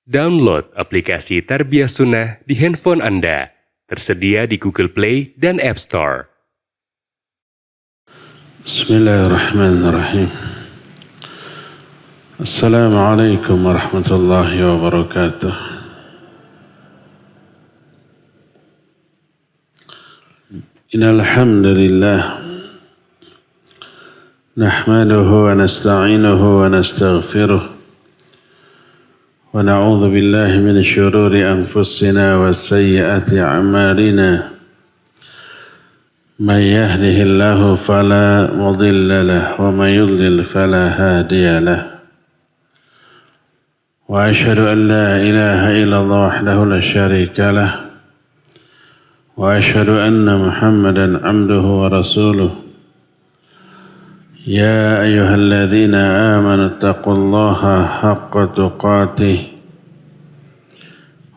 Download aplikasi Tarbiyah Sunnah di handphone Anda. Tersedia di Google Play dan App Store. Bismillahirrahmanirrahim. Assalamualaikum warahmatullahi wabarakatuh. Innal hamdalillah nahmaduhu wa nasta'inuhu wa nastaghfiruh. ونعوذ بالله من شرور أنفسنا وسيئات أعمالنا من يهده الله فلا مضل له ومن يضلل فلا هادي له وأشهد أن لا إله إلا الله وحده لا شريك له وأشهد أن محمدا عبده ورسوله يا أيها الذين آمنوا اتقوا الله حق تقاته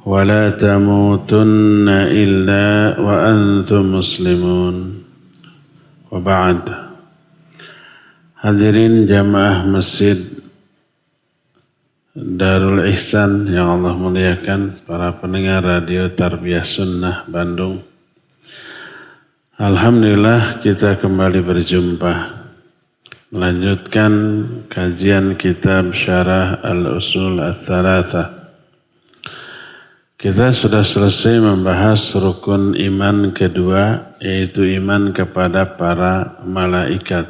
ولا تموتن إلا وأنتم مسلمون وبعد. Hadirin jamaah Masjid Darul Ihsan yang Allah muliakan, para pendengar radio Tarbiyah Sunnah Bandung. Alhamdulillah kita kembali berjumpa melanjutkan kajian kitab Syarah Al-Usul Ats-Tsalatsah. Kita sudah selesai membahas rukun iman kedua, yaitu iman kepada para malaikat.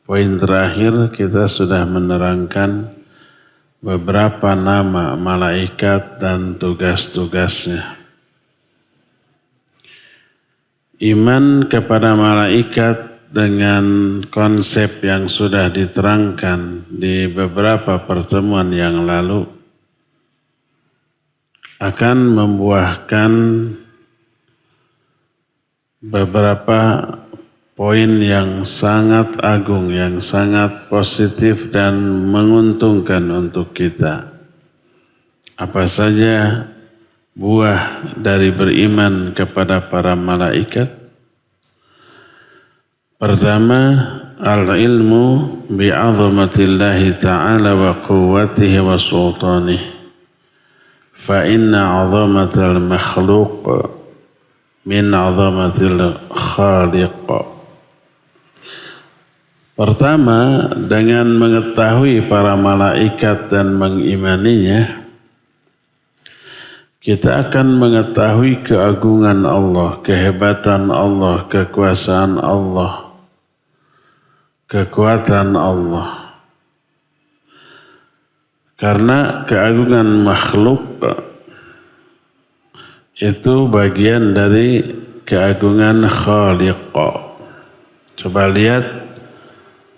Poin terakhir kita sudah menerangkan beberapa nama malaikat dan tugas-tugasnya. Iman kepada malaikat dengan konsep yang sudah diterangkan di beberapa pertemuan yang lalu akan membuahkan beberapa poin yang sangat agung, yang sangat positif dan menguntungkan untuk kita. Apa saja buah dari beriman kepada para malaikat? Pertama, al-ilmu bi'azamatillahi ta'ala wa quwwatihi wa sultanih. Fa inna 'azamatal makhluq min 'azamatil khaliq. Pertama, dengan mengetahui para malaikat dan mengimaninya, kita akan mengetahui keagungan Allah, kehebatan Allah, kekuasaan Allah, kekuatan Allah. Karena keagungan makhluk itu bagian dari keagungan Khaliq. Coba lihat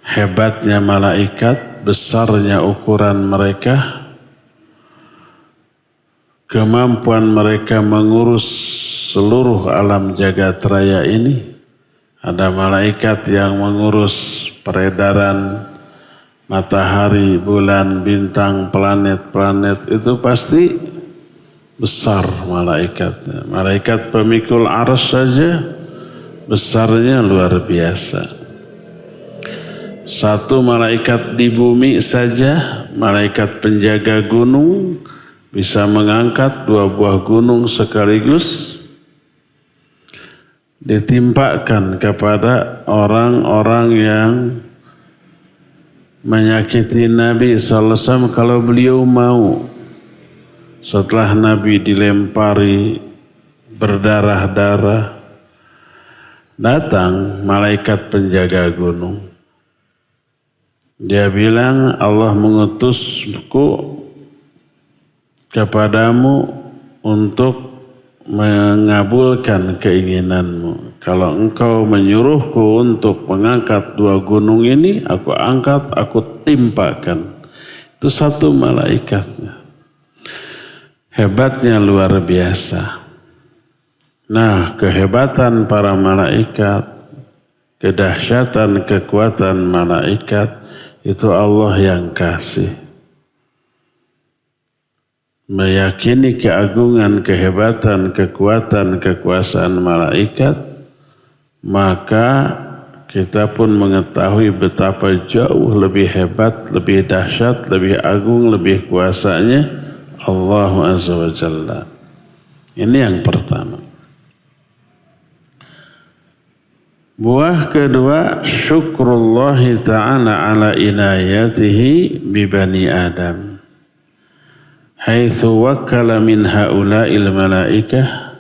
hebatnya malaikat, besarnya ukuran mereka, kemampuan mereka mengurus seluruh alam jagat raya ini. Ada malaikat yang mengurus peredaran matahari, bulan, bintang, planet-planet, itu pasti besar malaikatnya. Malaikat pemikul arsy saja besarnya luar biasa. Satu malaikat di bumi saja, malaikat penjaga gunung, bisa mengangkat 2 buah gunung sekaligus, ditimpakan kepada orang-orang yang menyakiti Nabi SAW kalau beliau mau. Setelah Nabi dilempari berdarah-darah, datang malaikat penjaga gunung. Dia bilang, Allah mengutusku kepadamu untuk mengabulkan keinginanmu. Kalau engkau menyuruhku untuk mengangkat 2 gunung ini, aku angkat, aku timpakan. Itu satu malaikatnya. Hebatnya luar biasa. Nah, kehebatan para malaikat, kedahsyatan kekuatan malaikat, itu Allah yang kasih. Meyakini keagungan, kehebatan, kekuatan, kekuasaan malaikat, maka kita pun mengetahui betapa jauh lebih hebat, lebih dahsyat, lebih agung, lebih kuasanya Allah Azza wa Jalla. Ini yang pertama. Buah kedua, syukrullahi ta'ala ala inayatihi bi bani Adam. Haitsu wakkala min haula'il malaikah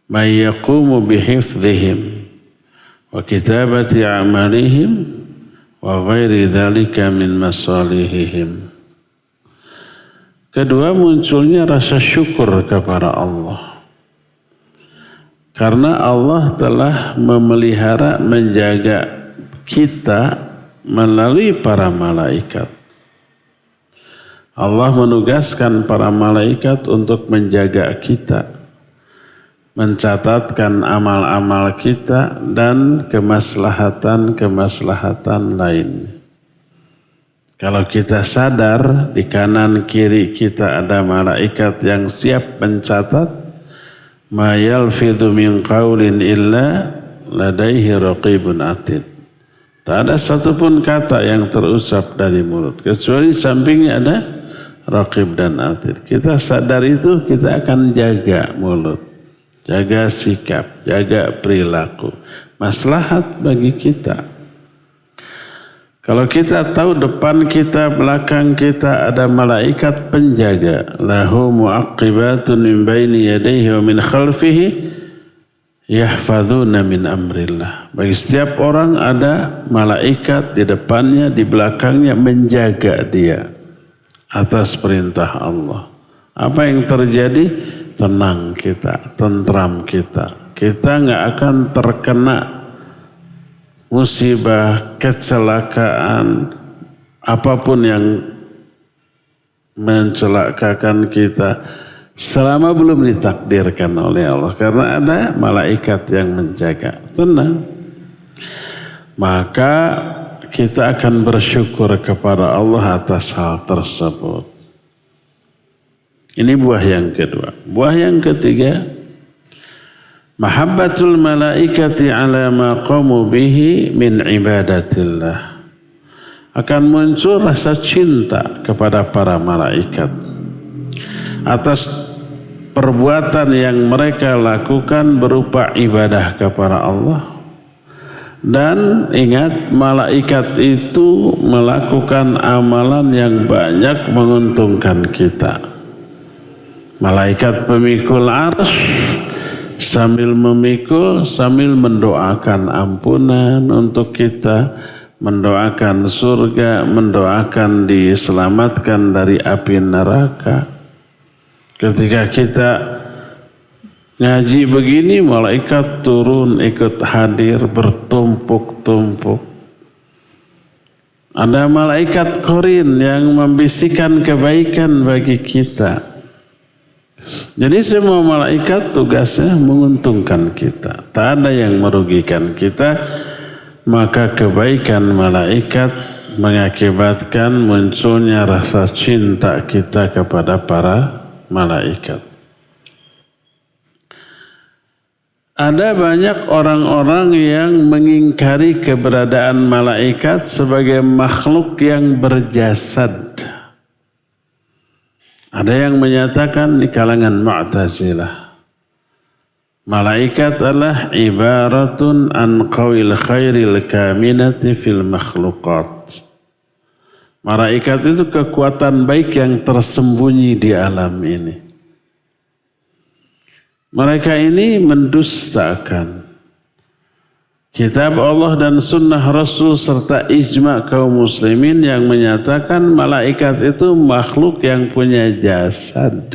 may yaqumu bihifdzihim wa kitabati a'malihim wa ghairi dzalika min masalihihim. Kedua, munculnya rasa syukur kepada Allah. Karena Allah telah memelihara, menjaga kita melalui para malaikat. Allah menugaskan para malaikat untuk menjaga kita, mencatatkan amal-amal kita dan kemaslahatan-kemaslahatan lain. Kalau kita sadar di kanan kiri kita ada malaikat yang siap mencatat, ma yalfidhu min qaulin illa ladaihi raqibun atid. Tak ada satupun kata yang terucap dari mulut kecuali sampingnya ada raqib dan atid. Kita sadar itu, kita akan jaga mulut, jaga sikap, jaga perilaku. Maslahat bagi kita. Kalau kita tahu depan kita, belakang kita ada malaikat penjaga, lahu mu'aqibatun min baini yadayhi wa min khalfihi yahfadzuna min amrillah. Bagi setiap orang ada malaikat di depannya, di belakangnya menjaga dia atas perintah Allah. Apa yang terjadi? Tenang kita, tentram kita. Kita enggak akan terkena musibah, kecelakaan, apapun yang mencelakakan kita selama belum ditakdirkan oleh Allah. Karena ada malaikat yang menjaga. Tenang. Maka kita akan bersyukur kepada Allah atas hal tersebut. Ini buah yang kedua. Buah yang ketiga, mahabbatul malaikati ala ma qamu bihi min ibadatillah. Akan muncul rasa cinta kepada para malaikat atas perbuatan yang mereka lakukan berupa ibadah kepada Allah. Dan ingat, malaikat itu melakukan amalan yang banyak menguntungkan kita. Malaikat pemikul arsy sambil memikul, sambil mendoakan ampunan untuk kita, mendoakan surga, mendoakan diselamatkan dari api neraka. Ketika kita ngaji begini, malaikat turun ikut hadir bertumpuk-tumpuk. Ada malaikat korin yang membisikkan kebaikan bagi kita. Jadi semua malaikat tugasnya menguntungkan kita. Tak ada yang merugikan kita. Maka kebaikan malaikat mengakibatkan munculnya rasa cinta kita kepada para malaikat. Ada banyak orang-orang yang mengingkari keberadaan malaikat sebagai makhluk yang berjasad. Ada yang menyatakan di kalangan Mu'tazilah, malaikat adalah ibaratun an qawil khairil kaminati fil makhluqat. Malaikat itu kekuatan baik yang tersembunyi di alam ini. Mereka ini mendustakan kitab Allah dan sunnah Rasul serta ijma' kaum muslimin yang menyatakan malaikat itu makhluk yang punya jasad,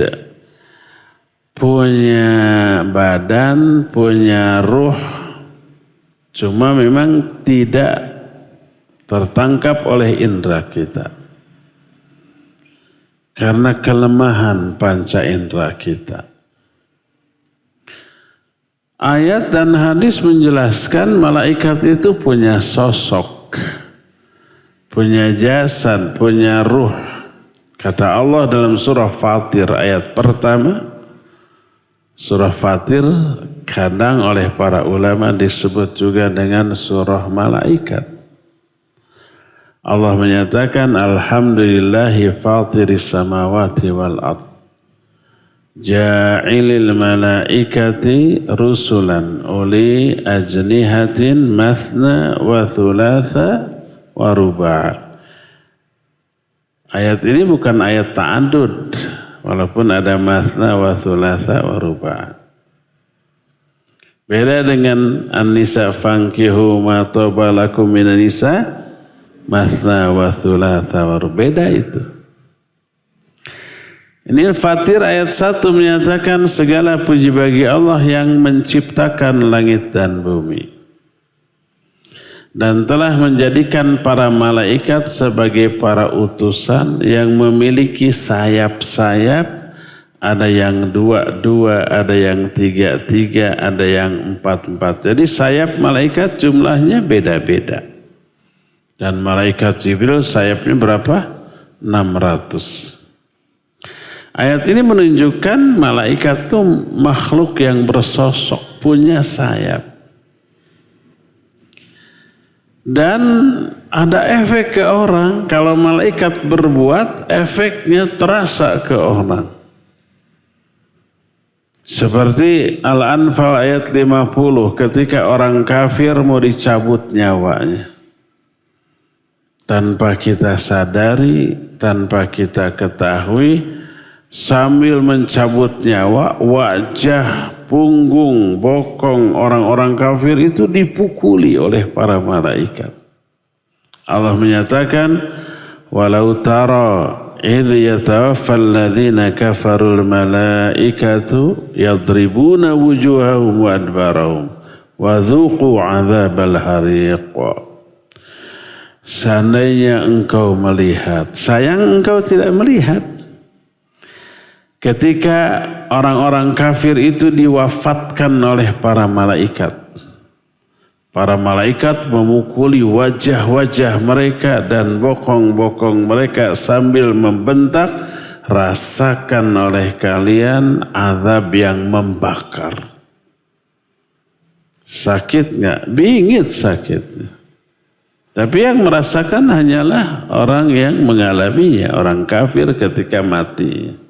punya badan, punya ruh. Cuma memang tidak tertangkap oleh indera kita. Karena kelemahan panca indera kita. Ayat dan hadis menjelaskan malaikat itu punya sosok, punya jasad, punya ruh. Kata Allah dalam surah Fatir ayat pertama, Surah Fatir kadang oleh para ulama disebut juga dengan surah malaikat. Allah menyatakan alhamdulillahi fatiris samawati wal ard ja'ilil malaikati rusulan uli ajnihatin mathna wa thulatha wa ruba'. Ayat ini bukan ayat ta'adud, walaupun ada mathna wa thulatha wa ruba'. Beda dengan An-Nisa fankihu ma taba lakum minan nisa mathna wa thulatha wa ruba'. Beda itu. Ini Fatir ayat 1 menyatakan segala puji bagi Allah yang menciptakan langit dan bumi dan telah menjadikan para malaikat sebagai para utusan yang memiliki sayap-sayap, ada yang 2-2, ada yang 3-3, ada yang 4-4. Jadi sayap malaikat jumlahnya beda-beda. Dan malaikat Jibril sayapnya berapa? 600. Ayat ini menunjukkan malaikat itu makhluk yang bersosok, punya sayap. Dan ada efek ke orang, kalau malaikat berbuat, efeknya terasa ke orang. Seperti Al-Anfal ayat 50, ketika orang kafir mau dicabut nyawanya. Tanpa kita sadari, tanpa kita ketahui, sambil mencabut nyawa, wajah, punggung, bokong orang-orang kafir itu dipukuli oleh para malaikat. Allah menyatakan, walau tara idh yatawaffal ladzina kafarul malaikatu yadribuna wujuhahum wa adbarahum wa dhuqu adzabal hariq. Seandainya engkau melihat, sayang engkau tidak melihat. Ketika orang-orang kafir itu diwafatkan oleh para malaikat. Para malaikat memukuli wajah-wajah mereka dan bokong-bokong mereka sambil membentak, rasakan oleh kalian azab yang membakar. Sakit nggak? Bingit sakitnya. Tapi yang merasakan hanyalah orang yang mengalaminya, orang kafir ketika mati.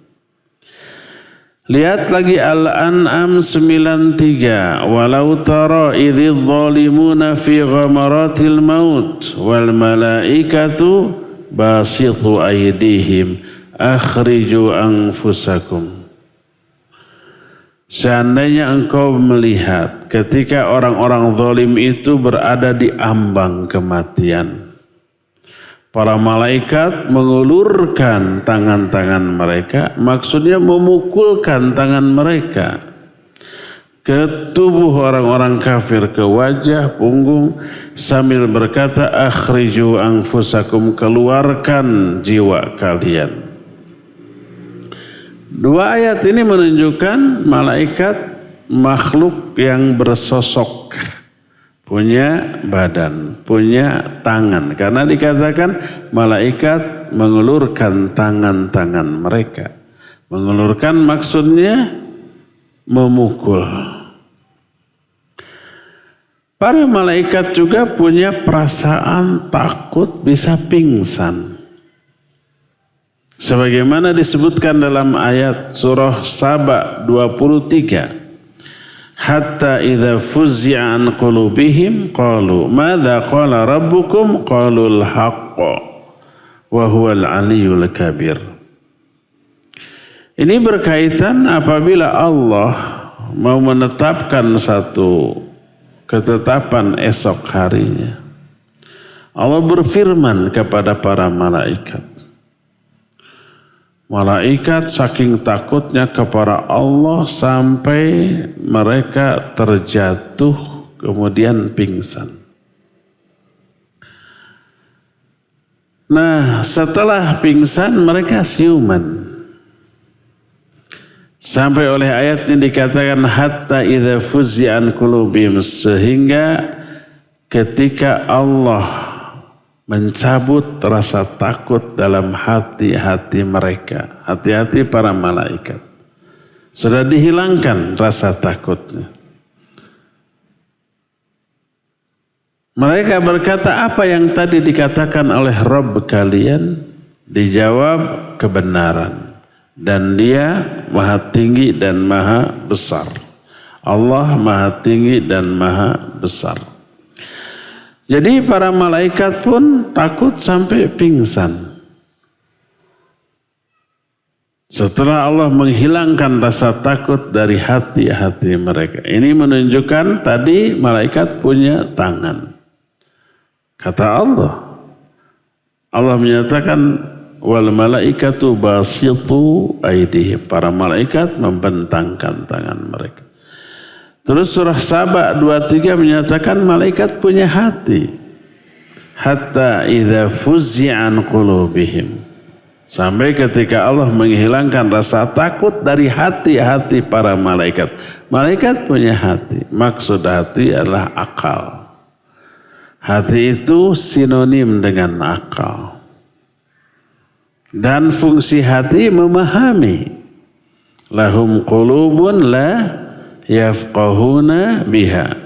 Lihat lagi Al-An'am 93. Walau tara idhidh zalimuna fi ghamaratil maut wal malaikatu basitu aydihim akhriju anfusakum. Seandainya engkau melihat ketika orang-orang zalim itu berada di ambang kematian. Para malaikat mengulurkan tangan-tangan mereka, maksudnya memukulkan tangan mereka ke tubuh orang-orang kafir, ke wajah, punggung, sambil berkata, akhriju anfusakum, keluarkan jiwa kalian. Dua ayat ini menunjukkan malaikat makhluk yang bersosok, punya badan, punya tangan. Karena dikatakan malaikat mengulurkan tangan-tangan mereka. Mengulurkan maksudnya memukul. Para malaikat juga punya perasaan takut bisa pingsan. Sebagaimana disebutkan dalam ayat surah Saba 23. Hatta idza fuzzi'a an qulubihim qalu madza qala rabbukum qalul haqq wa huwal aliyyul kabir. Ini berkaitan apabila Allah mau menetapkan satu ketetapan esok harinya. Allah berfirman kepada para malaikat. Malaikat saking takutnya kepada Allah sampai mereka terjatuh kemudian pingsan. Nah, setelah pingsan mereka siuman. Sampai oleh ayat yang dikatakan hatta idza fuzzi'a an qulubihim, sehingga ketika Allah mencabut rasa takut dalam hati-hati mereka, hati-hati para malaikat. Sudah dihilangkan rasa takutnya. Mereka berkata, apa yang tadi dikatakan oleh Rabb kalian? Dijawab, kebenaran. Dan dia maha tinggi dan maha besar. Allah maha tinggi dan maha besar. Jadi para malaikat pun takut sampai pingsan. Setelah Allah menghilangkan rasa takut dari hati-hati mereka. Ini menunjukkan tadi malaikat punya tangan. Kata Allah menyatakan wal malaikatu basitu aydihim. Para malaikat membentangkan tangan mereka. Terus surah Saba 23 menyatakan malaikat punya hati. Hatta idza fuzzi'an qulubihim. Sampai ketika Allah menghilangkan rasa takut dari hati-hati para malaikat. Malaikat punya hati. Maksud hati adalah akal. Hati itu sinonim dengan akal. Dan fungsi hati memahami. Lahum qulubun la yafqahuna biha.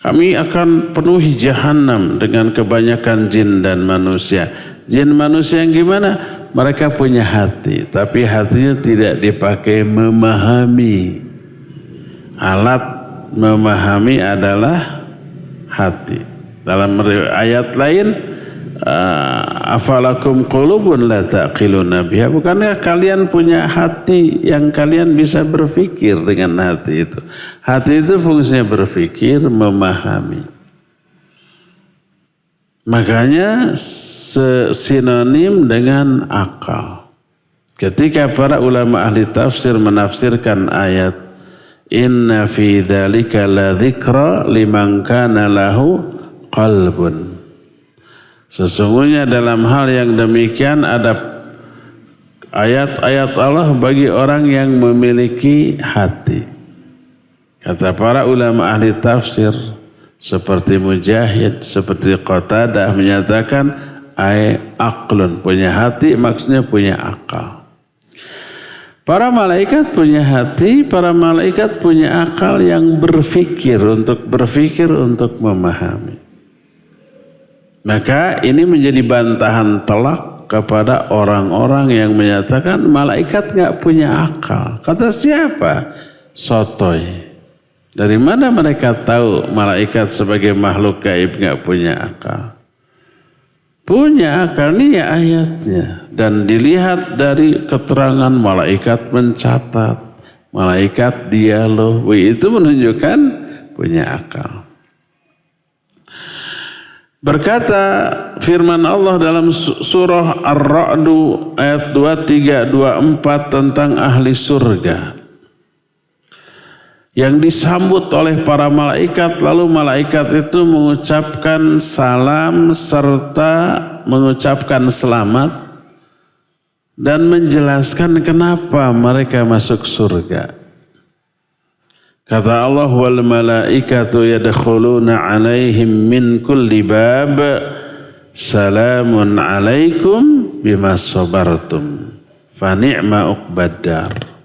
Kami akan penuhi jahanam dengan kebanyakan jin dan manusia. Jin manusia yang gimana? Mereka punya hati, tapi hatinya tidak dipakai memahami. Alat memahami adalah hati. Dalam ayat lain, afalakum qulubun la taqiluna biha. Bukankah kalian punya hati yang kalian bisa berpikir dengan hati itu? Hati itu fungsinya berpikir, memahami. Makanya sinonim dengan akal. Ketika para ulama ahli tafsir menafsirkan ayat inna fi dzalika la dzikra liman kana lahu qalbun. Sesungguhnya dalam hal yang demikian ada ayat-ayat Allah bagi orang yang memiliki hati. Kata para ulama ahli tafsir seperti Mujahid, seperti Qatadah menyatakan aqlun, punya hati maksudnya punya akal. Para malaikat punya hati, para malaikat punya akal yang berpikir untuk memahami. Maka ini menjadi bantahan telak kepada orang-orang yang menyatakan malaikat nggak punya akal. Kata siapa? Sotoy. Dari mana mereka tahu malaikat sebagai makhluk gaib nggak punya akal? Punya akal, nih ayatnya. Dan dilihat dari keterangan malaikat mencatat, malaikat dialog, itu menunjukkan punya akal. Berkata firman Allah dalam surah Ar-Ra'du ayat 23-24 tentang ahli surga. Yang disambut oleh para malaikat, lalu malaikat itu mengucapkan salam serta mengucapkan selamat dan menjelaskan kenapa mereka masuk surga. Kata Allah, wal malaikatu yadkhuluna alaihim min kulli bab salamun alaikum bima sabartum fa ni'ma uqbaddar.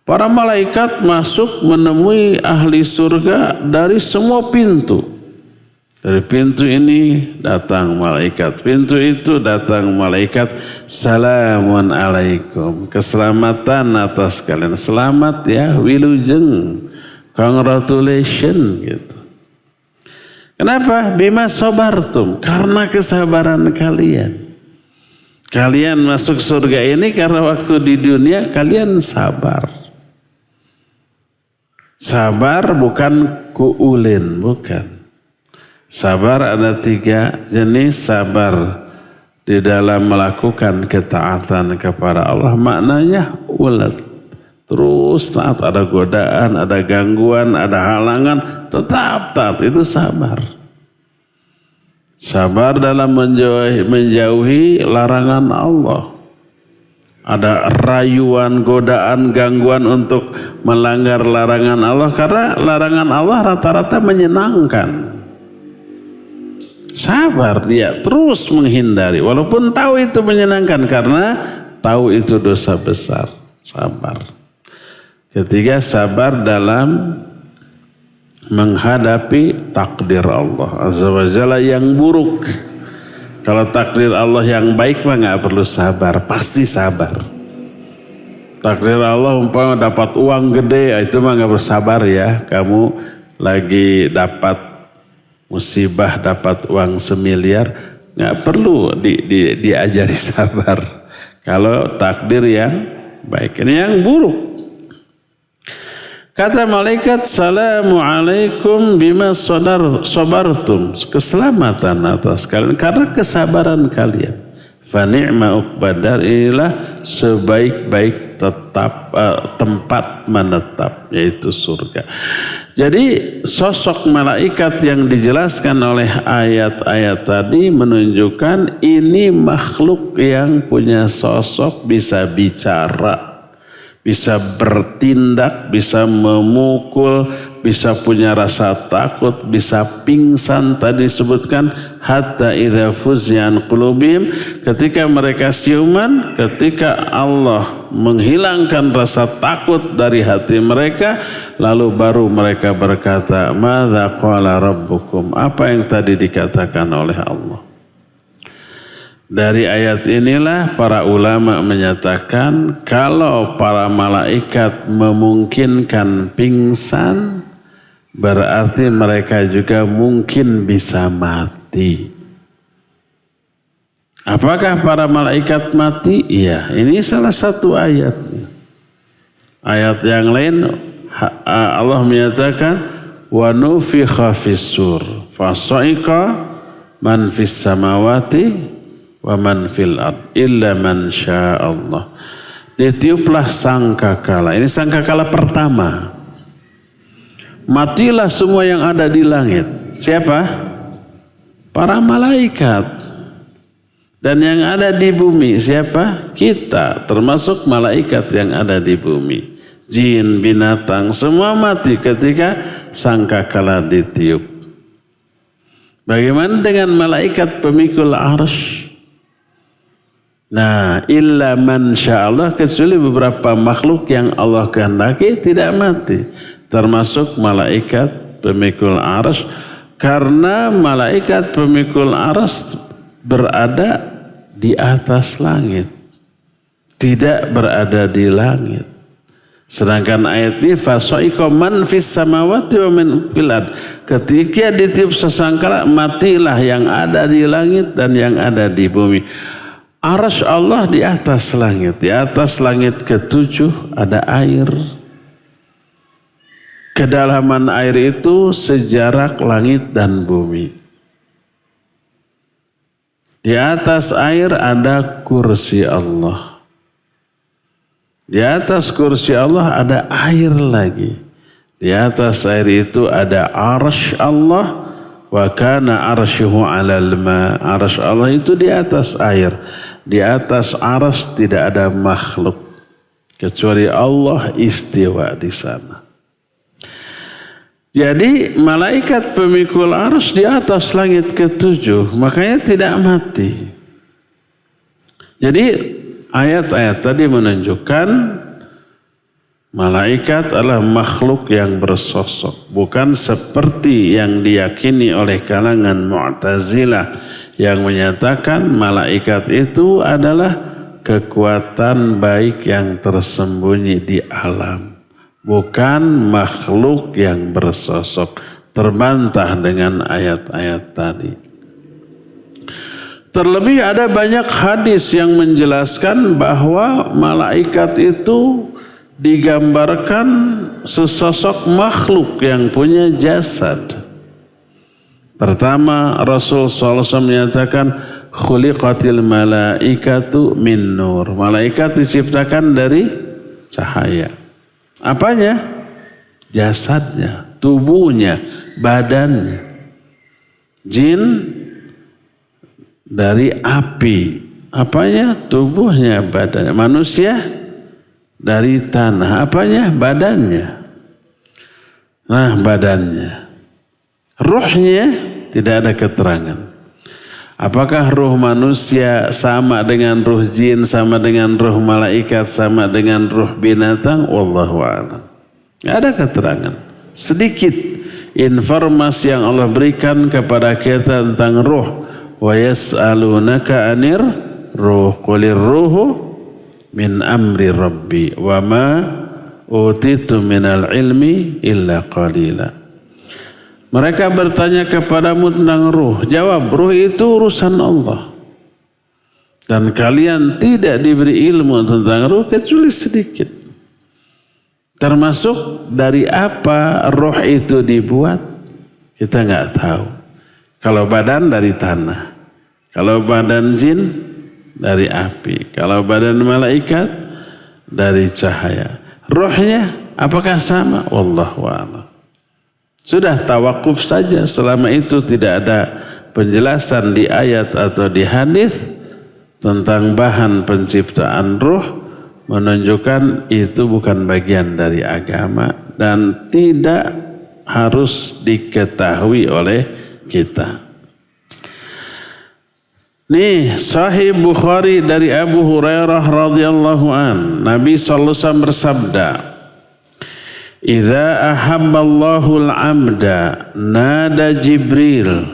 Para malaikat masuk menemui ahli surga dari semua pintu. Dari pintu ini datang malaikat, pintu itu datang malaikat. Salamun alaikum, keselamatan atas kalian. Selamat ya, wilujeng, congratulations gitu. Kenapa? Bima sabartum, karena kesabaran kalian. Kalian masuk surga ini karena waktu di dunia kalian sabar. Sabar bukan kuulin, bukan. Sabar ada 3 jenis sabar di dalam melakukan ketaatan kepada Allah. Maknanya ulet. Terus taat, ada godaan, ada gangguan, ada halangan, tetap taat, itu sabar. Sabar dalam menjauhi larangan Allah. Ada rayuan, godaan, gangguan untuk melanggar larangan Allah. Karena larangan Allah rata-rata menyenangkan. Sabar dia terus menghindari. Walaupun tahu itu menyenangkan. Karena tahu itu dosa besar. Sabar. Ketiga, sabar dalam menghadapi takdir Allah Azza wa Jalla yang buruk. Kalau takdir Allah yang baik mah nggak perlu sabar, pasti sabar. Takdir Allah umpama dapat uang gede, itu mah nggak bersabar ya. Kamu lagi dapat musibah, dapat uang 1 miliar, nggak perlu diajari sabar. Kalau takdir yang baik, ini yang buruk. Kata malaikat, Assalamualaikum bima sabartum. Keselamatan atas kalian karena kesabaran kalian. Fa ni'ma uqbadar, inilah sebaik-baik tempat menetap, yaitu surga. Jadi sosok malaikat yang dijelaskan oleh ayat-ayat tadi menunjukkan ini makhluk yang punya sosok, bisa bicara, bisa bertindak, bisa memukul, bisa punya rasa takut, bisa pingsan. Tadi disebutkan hatta idza fuzza an qulubihim, ketika mereka siuman, ketika Allah menghilangkan rasa takut dari hati mereka, lalu baru mereka berkata, madza qala rabbukum, apa yang tadi dikatakan oleh Allah. Dari ayat inilah para ulama menyatakan kalau para malaikat memungkinkan pingsan, berarti mereka juga mungkin bisa mati. Apakah para malaikat mati? Iya, ini salah satu ayat. Ayat yang lain Allah menyatakan wa nufikha fis-sur fasa'iqa man fis samawati wa man fil ard illa man sya'allah. Ditiuplah sangkakala. Ini sangkakala pertama. Matilah semua yang ada di langit. Siapa? Para malaikat. Dan yang ada di bumi siapa? Kita, termasuk malaikat yang ada di bumi. Jin, binatang, semua mati ketika sangkakala ditiup. Bagaimana dengan malaikat pemikul arsy? Nah, illa man sya'allah, kecuali beberapa makhluk yang Allah kehendaki tidak mati. Termasuk malaikat pemikul arsy, karena malaikat pemikul arsy berada di atas langit, tidak berada di langit. Sedangkan ayat ini fasa'iqa man fis samawati wa man fil ard, ketika ditiup sesangkala matilah yang ada di langit dan yang ada di bumi. Arsy Allah di atas langit. Di atas langit ke-7 ada air. Kedalaman air itu sejarak langit dan bumi. Di atas air ada kursi Allah. Di atas kursi Allah ada air lagi. Di atas air itu ada arsy Allah. Wa kana arsyuhu 'alal ma. Arsy Allah itu di atas air. Di atas arsy tidak ada makhluk kecuali Allah istiwa di sana. Jadi malaikat pemikul arsy di atas langit ke-7, makanya tidak mati. Jadi ayat-ayat tadi menunjukkan malaikat adalah makhluk yang bersosok, bukan seperti yang diyakini oleh kalangan Mu'tazilah yang menyatakan malaikat itu adalah kekuatan baik yang tersembunyi di alam, bukan makhluk yang bersosok. Terbantah dengan ayat-ayat tadi. Terlebih ada banyak hadis yang menjelaskan bahwa malaikat itu digambarkan sesosok makhluk yang punya jasad. Pertama, Rasul SAW menyatakan khuliqatil malaikatu min nur. Malaikat diciptakan dari cahaya. Apanya? Jasadnya, tubuhnya, badannya. Jin dari api. Apanya? Tubuhnya, badannya. Manusia dari tanah. Apanya? Badannya. Nah, badannya. Ruhnya tidak ada keterangan. Apakah ruh manusia sama dengan ruh jin, sama dengan ruh malaikat, sama dengan ruh binatang? Wallahu a'lam. Nggak ada keterangan. Sedikit informasi yang Allah berikan kepada kita tentang ruh. Wa yas'alunaka 'anir ruh, qulir ruhu min amri rabbi wa ma utitu minal ilmi illa qalila. Mereka bertanya kepadamu tentang ruh. Jawab, ruh itu urusan Allah. Dan kalian tidak diberi ilmu tentang ruh kecuali sedikit. Termasuk dari apa ruh itu dibuat, kita nggak tahu. Kalau badan dari tanah. Kalau badan jin dari api. Kalau badan malaikat dari cahaya. Ruhnya apakah sama? Wallahu a'lam. Sudah tawakuf saja selama itu tidak ada penjelasan di ayat atau di hadis tentang bahan penciptaan ruh, menunjukkan itu bukan bagian dari agama dan tidak harus diketahui oleh kita. Nih Sahih Bukhari dari Abu Hurairah radhiyallahu an, Nabi sallallahu alaihi wasallam bersabda, "Idza ahabballahu al-'abda nada Jibril,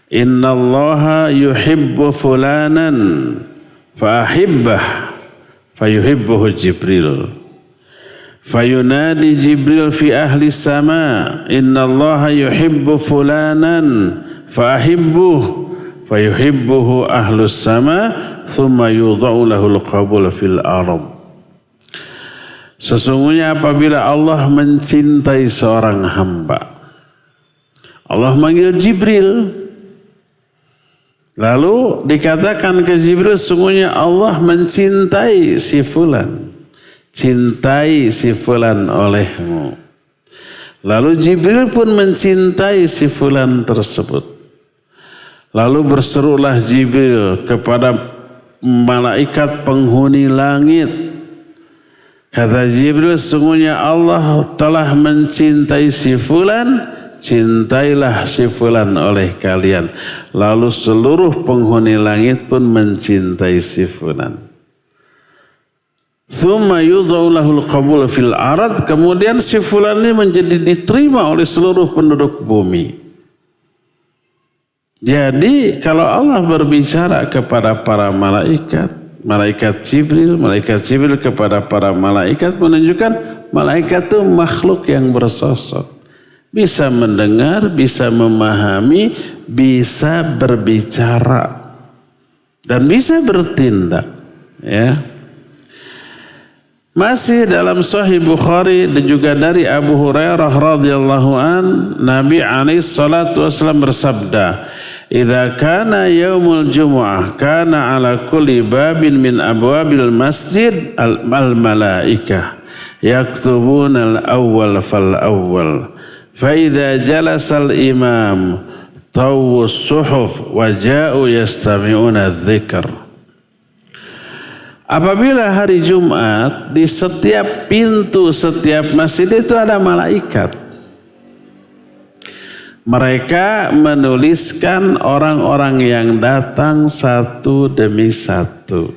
innallaha yuhibbu fulanan fa ahibbah fayuhibbuhu Jibril. Fayunadi Jibril fi ahli sama, innallaha yuhibbu fulanan fa ahibbuh fayuhibbuhu ahlus sama, thumma yudha'u lahul qabul fil ardh." Sesungguhnya apabila Allah mencintai seorang hamba, Allah manggil Jibril. Lalu dikatakan ke Jibril, sesungguhnya Allah mencintai si fulan. Cintai si fulan olehmu. Lalu Jibril pun mencintai si fulan tersebut. Lalu berserulah Jibril kepada malaikat penghuni langit. Kata Jibril, sesungguhnya Allah telah mencintai si fulan, cintailah si fulan oleh kalian. Lalu seluruh penghuni langit pun mencintai si fulan. Thumma yudha'u lahul qabul fil ard, kemudian si fulan ini menjadi diterima oleh seluruh penduduk bumi. Jadi kalau Allah berbicara kepada para malaikat, malaikat Jibril kepada para malaikat, menunjukkan malaikat itu makhluk yang bersosok. Bisa mendengar, bisa memahami, bisa berbicara. Dan bisa bertindak. Ya. Masih dalam Sahih Bukhari dan juga dari Abu Hurairah radhiyallahu an, Nabi alaihi salatu wasallam bersabda, "Idza kana yaumul jumu'ah kana ala kulli babin min abwabil masjid al-malaikah yaktubuna al-awwal fal-awwal fa idza jalasa al-imam tawwu as-suhuf wa ja'u yastami'una adh-dhikr." Apabila hari Jumat, di setiap pintu setiap masjid itu ada malaikat. Mereka menuliskan orang-orang yang datang satu demi satu.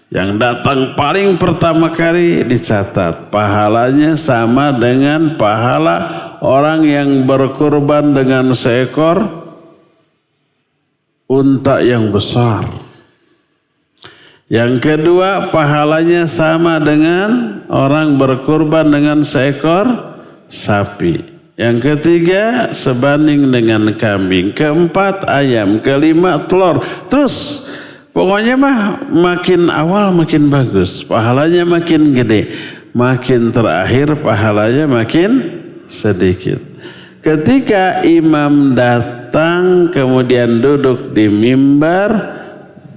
Yang datang paling pertama kali dicatat. Pahalanya sama dengan pahala orang yang berkorban dengan seekor unta yang besar. Yang kedua, pahalanya sama dengan orang berkorban dengan seekor sapi. Yang ketiga, sebanding dengan kambing. Keempat, ayam. Kelima, telur. Terus, pokoknya mah makin awal makin bagus. Pahalanya makin gede. Makin terakhir, pahalanya makin sedikit. Ketika imam datang, kemudian duduk di mimbar,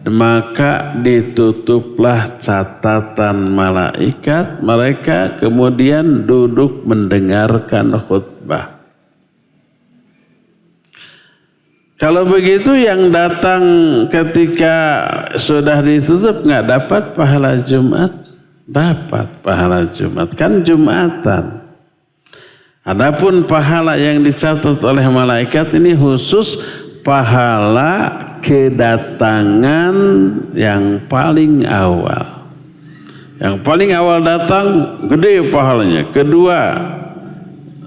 maka ditutuplah catatan malaikat, mereka kemudian duduk mendengarkan khutbah. Kalau begitu yang datang ketika sudah ditutup nggak dapat pahala Jumat? Dapat pahala Jumat, kan Jumatan. Adapun pahala yang dicatat oleh malaikat ini khusus pahala kedatangan yang paling awal. Yang paling awal datang gede pahalanya. Kedua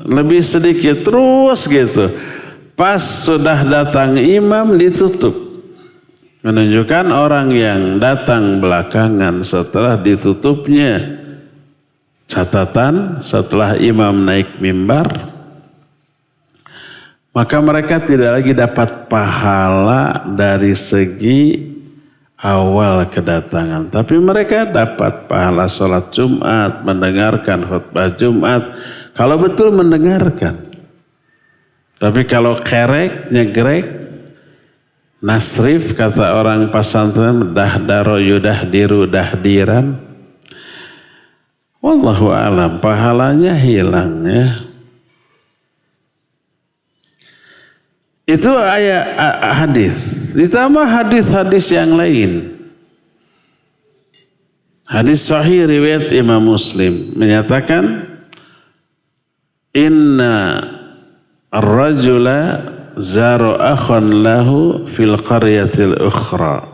lebih sedikit, terus gitu. Pas sudah datang imam ditutup. Menunjukkan orang yang datang belakangan setelah ditutupnya catatan setelah imam naik mimbar, maka mereka tidak lagi dapat pahala dari segi awal kedatangan. Tapi mereka dapat pahala sholat Jumat, mendengarkan khutbah Jumat. Kalau betul mendengarkan. Tapi kalau kerek, nyegrek, nasrif kata orang pesantren, dahdaro yudahdiru dahdiran. Wallahu alam, pahalanya hilang ya. Itu ayat hadis. Ditambah hadis-hadis yang lain. Hadis sahih riwayat Imam Muslim menyatakan, Inna ar-rajula zara akhan lahu fil qaryatil ukhra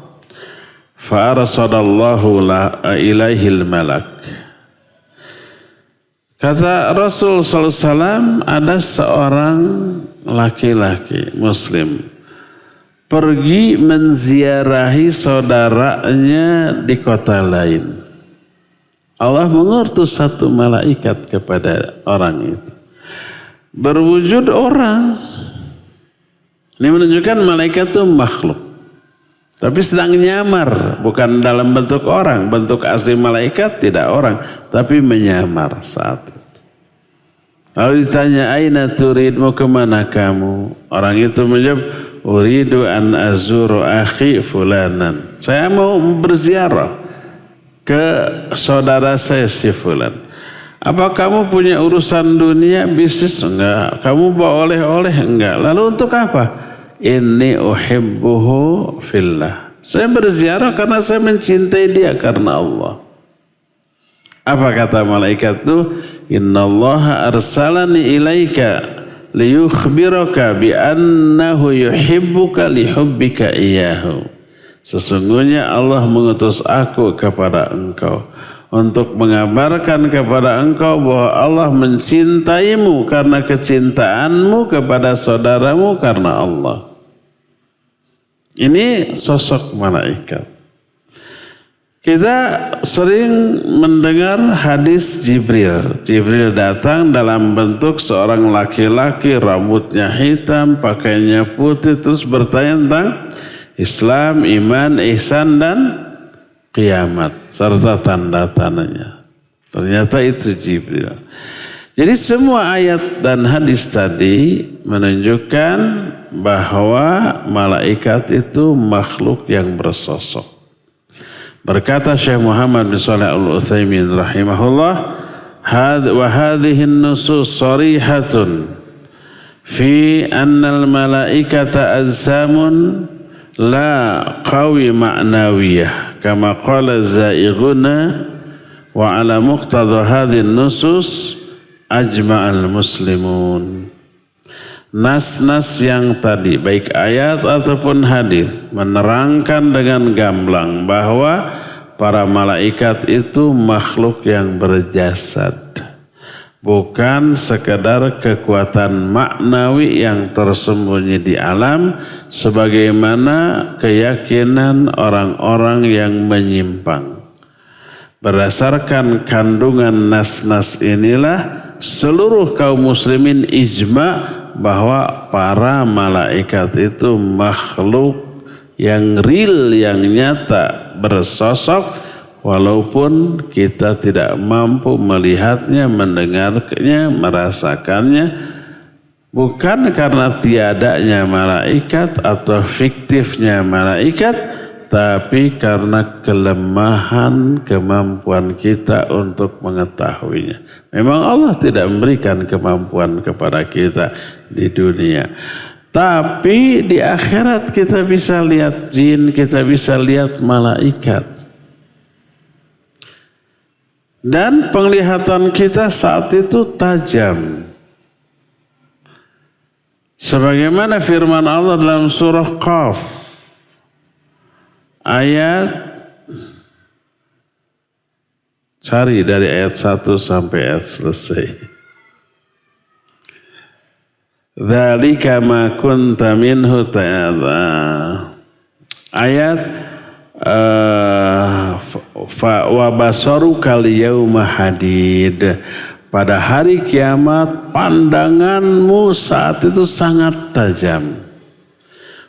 fa arsadallahu ilaihil malak. Kata Rasul SAW, ada seorang laki-laki muslim pergi menziarahi saudaranya di kota lain. Allah mengutus satu malaikat kepada orang itu. Berwujud orang. Ini menunjukkan malaikat itu makhluk. Tapi sedang nyamar. Bukan dalam bentuk orang. Bentuk asli malaikat tidak orang. Tapi menyamar saat itu. Lalu ditanya, Aina turid, mau kemana kamu? Orang itu menjawab, Uridu an azuru akhi fulanan. Saya mau berziarah ke saudara saya si fulan. Apa kamu punya urusan dunia, bisnis? Enggak. Kamu bawa oleh-oleh? Enggak. Lalu untuk apa? Inni uhibbuhu fillah. Saya berziarah karena saya mencintai dia karena Allah. Apa kata malaikat itu? Innallaha arsalani ilaika liyukhbiraka bi annahu yuhibbuka lihubbika iyyahu. Sesungguhnya Allah mengutus aku kepada engkau untuk mengabarkan kepada engkau bahwa Allah mencintaimu karena kecintaanmu kepada saudaramu karena Allah. Ini sosok malaikat. Kita sering mendengar hadis Jibril. Jibril datang dalam bentuk seorang laki-laki, rambutnya hitam, pakaiannya putih, terus bertanya tentang Islam, iman, ihsan, dan kiamat serta tanda-tandanya. Ternyata itu Jibril. Jadi semua ayat dan hadis tadi menunjukkan bahwa malaikat itu makhluk yang bersosok. Berkata Syekh Muhammad bin Shalih Al-Utsaimin rahimahullah, wa hadhihi an-nusus sharihatun fi anna al-malaikata ajsamun la qawi ma'nawiyah kama qala zaighuna wa ala muqtada hadhihi an-nusus ajma'al muslimun. Nas-nas yang tadi baik ayat ataupun hadis menerangkan dengan gamblang bahwa para malaikat itu makhluk yang berjasad, bukan sekedar kekuatan maknawi yang tersembunyi di alam sebagaimana keyakinan orang-orang yang menyimpang. Berdasarkan kandungan nas-nas inilah seluruh kaum muslimin ijma' bahwa para malaikat itu makhluk yang real, yang nyata, bersosok, walaupun kita tidak mampu melihatnya, mendengarnya, merasakannya, bukan karena tiadanya malaikat atau fiktifnya malaikat, tapi karena kelemahan kemampuan kita untuk mengetahuinya. Memang Allah tidak memberikan kemampuan kepada kita di dunia. Tapi di akhirat kita bisa lihat jin, kita bisa lihat malaikat. Dan penglihatan kita saat itu tajam. Sebagaimana firman Allah dalam surah Qaf. ayat, cari dari ayat 1 sampai ayat selesai. Dzalika ma kunta minhu ta'adha. Ayat wa basarukal yauma hadid. Pada hari kiamat pandanganmu saat itu sangat tajam.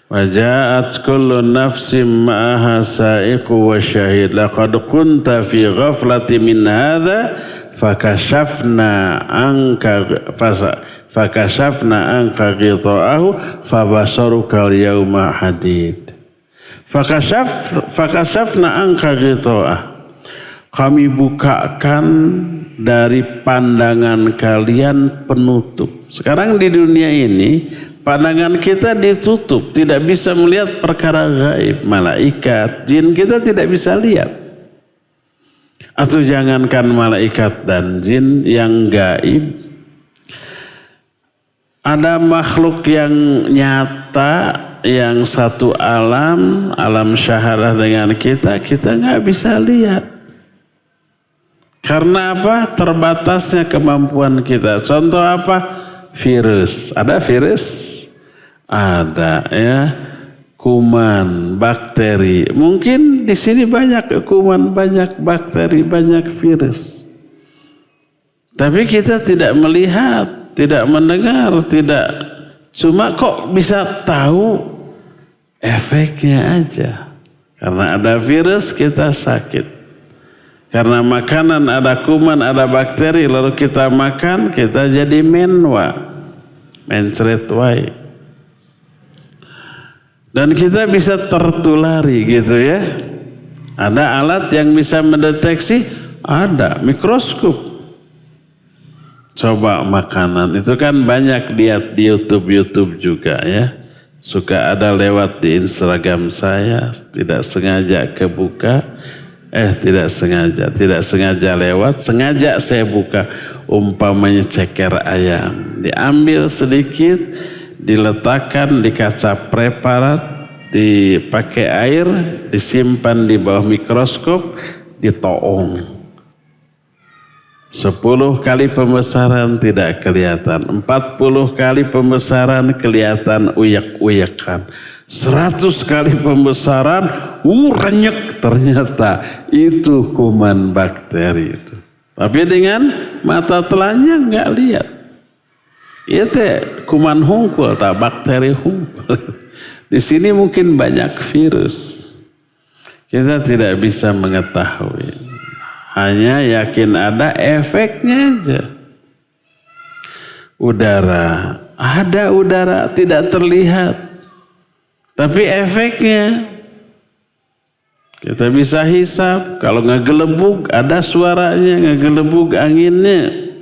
Waja'at kullu nafsin ma'aha sa'iqu wa syahid. Laqad kunta fi ghaflati min hadha fakashafna anka ghita'ahu fabasarukal yauma hadid. Fakashafna anka ghita'ah. Kami bukakan dari pandangan kalian penutup. Sekarang di dunia ini pandangan kita ditutup, tidak bisa melihat perkara gaib, malaikat, jin kita tidak bisa lihat. Atau jangankan malaikat dan jin yang gaib, ada makhluk yang nyata, yang satu alam syahadah dengan kita nggak bisa lihat. Karena apa? Terbatasnya kemampuan kita. Contoh apa? Virus. Ada virus? Ada ya. Kuman, bakteri. Mungkin di sini banyak kuman, banyak bakteri, banyak virus. Tapi kita tidak melihat, tidak mendengar, tidak. Cuma kok bisa tahu efeknya aja. Karena ada virus kita sakit. Karena makanan ada kuman, ada bakteri, lalu kita makan, kita jadi mencret wae. Dan kita bisa tertulari gitu ya. Ada alat yang bisa mendeteksi, ada mikroskop. Coba makanan, itu kan banyak lihat di YouTube juga ya. Suka ada lewat di Instagram saya, tidak sengaja kebuka. Tidak sengaja lewat, sengaja saya buka, umpamanya ceker ayam. Diambil sedikit, diletakkan di kaca preparat, dipakai air, disimpan di bawah mikroskop, ditoong. 10 kali pembesaran tidak kelihatan, 40 kali pembesaran kelihatan uyak-uyakan. 100 kali pembesaran, renyek, ternyata itu kuman bakteri itu. Tapi dengan mata telanjang nggak lihat. Itu kuman hungkul, tak bakteri hungkul. Di sini mungkin banyak virus. Kita tidak bisa mengetahui. Hanya yakin ada efeknya aja. Udara, ada udara tidak terlihat. Tapi efeknya kita bisa hisap. Kalau ngegelebuk ada suaranya, ngegelebuk anginnya.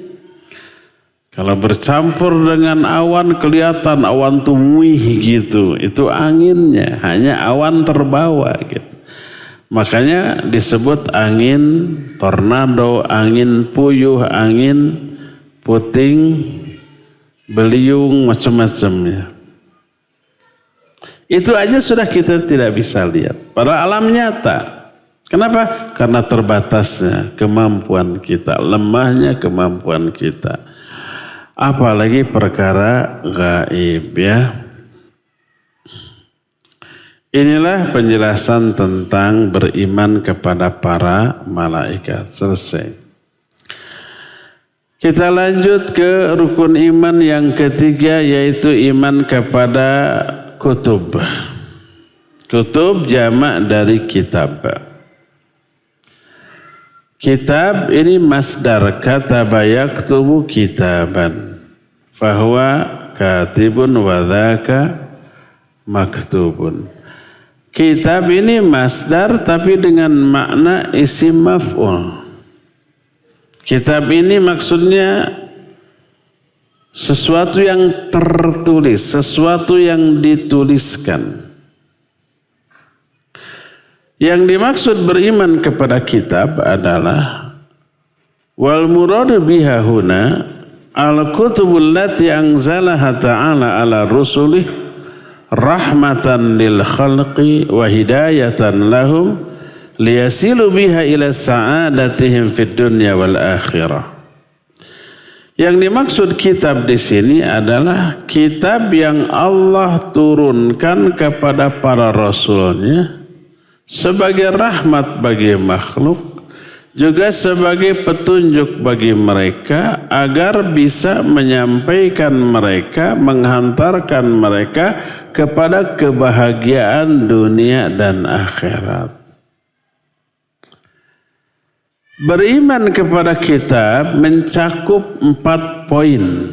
Kalau bercampur dengan awan kelihatan awan tumui gitu. Itu anginnya, hanya awan terbawa gitu. Makanya disebut angin tornado, angin puyuh, angin puting, beliung, macam-macamnya. Itu aja sudah kita tidak bisa lihat. Pada alam nyata. Kenapa? Karena terbatasnya kemampuan kita. Lemahnya kemampuan kita. Apalagi perkara gaib ya. Inilah penjelasan tentang beriman kepada para malaikat. Selesai. Kita lanjut ke rukun iman yang ketiga, yaitu iman kepada kutub. Kutub jamak dari kitab. Kitab ini masdar kataba yaktubu kitaban. Fahuwa katibun wa dzaka maktubun. Kitab ini masdar tapi dengan makna isim maf'ul. Kitab ini maksudnya sesuatu yang tertulis, sesuatu yang dituliskan. Yang dimaksud beriman kepada kitab adalah wal muradu biha huna al-kutubul lati anzalaha ta'ala ala rusulih rahmatan lil khalqi wa hidayatan lahum liyasilu biha ila sa'adatihim fid dunya wal akhirah. Yang dimaksud kitab di sini adalah kitab yang Allah turunkan kepada para rasulnya sebagai rahmat bagi makhluk, juga sebagai petunjuk bagi mereka agar bisa menyampaikan mereka, menghantarkan mereka kepada kebahagiaan dunia dan akhirat. Beriman kepada kitab mencakup 4 poin.